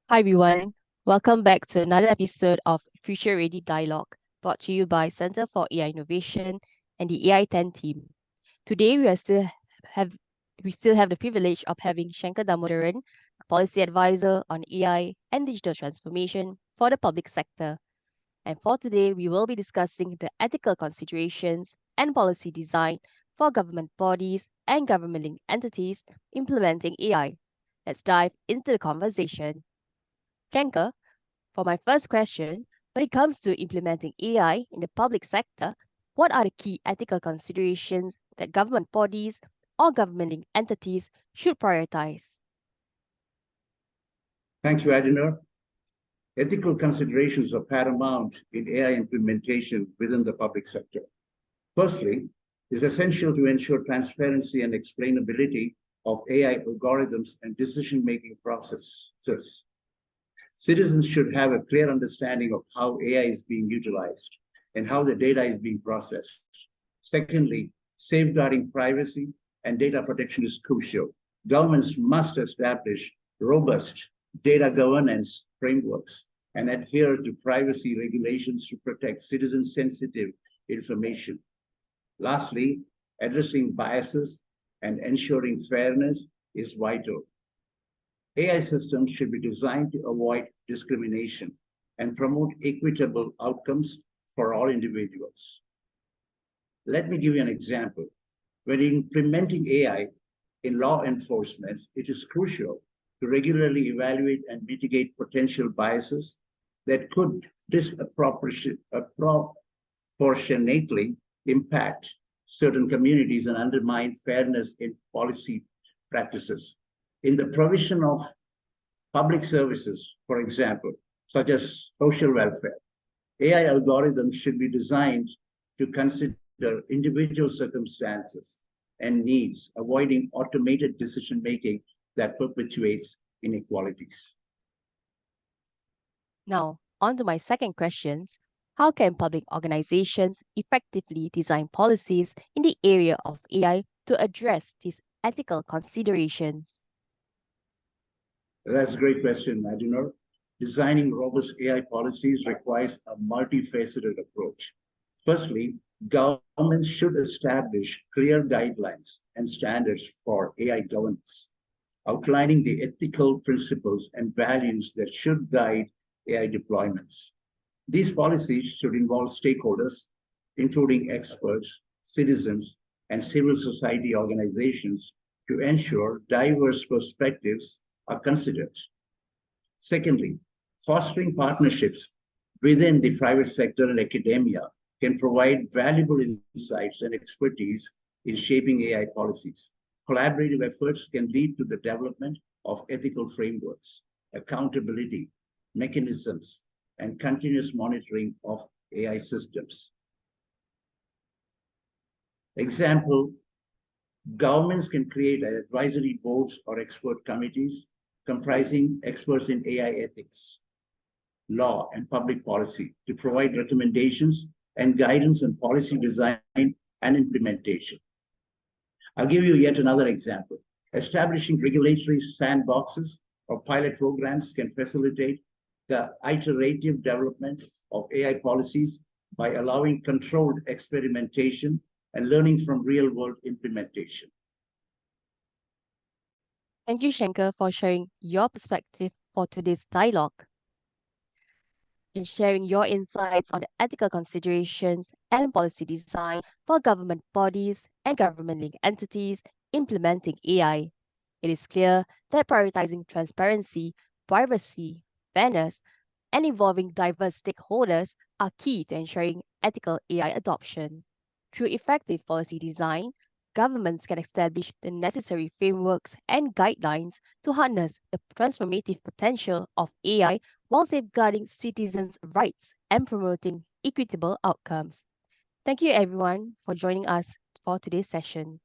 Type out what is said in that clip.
Hi everyone, welcome back to another episode of Future Ready Dialogue, brought to you by Center for AI Innovation and the AI10 team. Today have we still have the privilege of having Shankar Damodaran, a policy advisor on AI and digital transformation for the public sector. And for today, we will be discussing the ethical considerations and policy design for government bodies and government-linked entities implementing AI. Let's dive into the conversation. Shankar, for my first question, when it comes to implementing AI in the public sector, what are the key ethical considerations that government bodies or government entities should prioritize? Thank you, Adenor. Ethical considerations are paramount in AI implementation within the public sector. Firstly, it is essential to ensure transparency and explainability of AI algorithms and decision-making processes. Citizens should have a clear understanding of how AI is being utilized and how the data is being processed. Secondly, safeguarding privacy and data protection is crucial. Governments must establish robust data governance frameworks and adhere to privacy regulations to protect citizen-sensitive information. Lastly, addressing biases and ensuring fairness is vital. AI systems should be designed to avoid discrimination and promote equitable outcomes for all individuals. Let me give you an example. When implementing AI in law enforcement, it is crucial to regularly evaluate and mitigate potential biases that could disproportionately impact certain communities and undermine fairness in policy practices. In the provision of public services, for example, such as social welfare, AI algorithms should be designed to consider individual circumstances and needs, avoiding automated decision-making that perpetuates inequalities. Now, on to my second question. How can public organizations effectively design policies in the area of AI to address these ethical considerations? That's a great question, Adenor. Designing robust AI policies requires a multifaceted approach. Firstly, governments should establish clear guidelines and standards for AI governance, outlining the ethical principles and values that should guide AI deployments. These policies should involve stakeholders, including experts, citizens, and civil society organizations, to ensure diverse perspectives are considered. Secondly, fostering partnerships within the private sector and academia can provide valuable insights and expertise in shaping AI policies. Collaborative efforts can lead to the development of ethical frameworks, accountability mechanisms, and continuous monitoring of AI systems. Example, governments can create advisory boards or expert committees comprising experts in AI ethics, law, and public policy to provide recommendations and guidance on policy design and implementation. I'll give you yet another example. Establishing regulatory sandboxes or pilot programs can facilitate the iterative development of AI policies by allowing controlled experimentation and learning from real-world implementation. Thank you, Shankar, for sharing your perspective for today's dialogue and sharing your insights on the ethical considerations and policy design for government bodies and government-linked entities implementing AI. It is clear that prioritizing transparency, privacy, fairness, and involving diverse stakeholders are key to ensuring ethical AI adoption. Through effective policy design, governments can establish the necessary frameworks and guidelines to harness the transformative potential of AI while safeguarding citizens' rights and promoting equitable outcomes. Thank you, everyone, for joining us for today's session.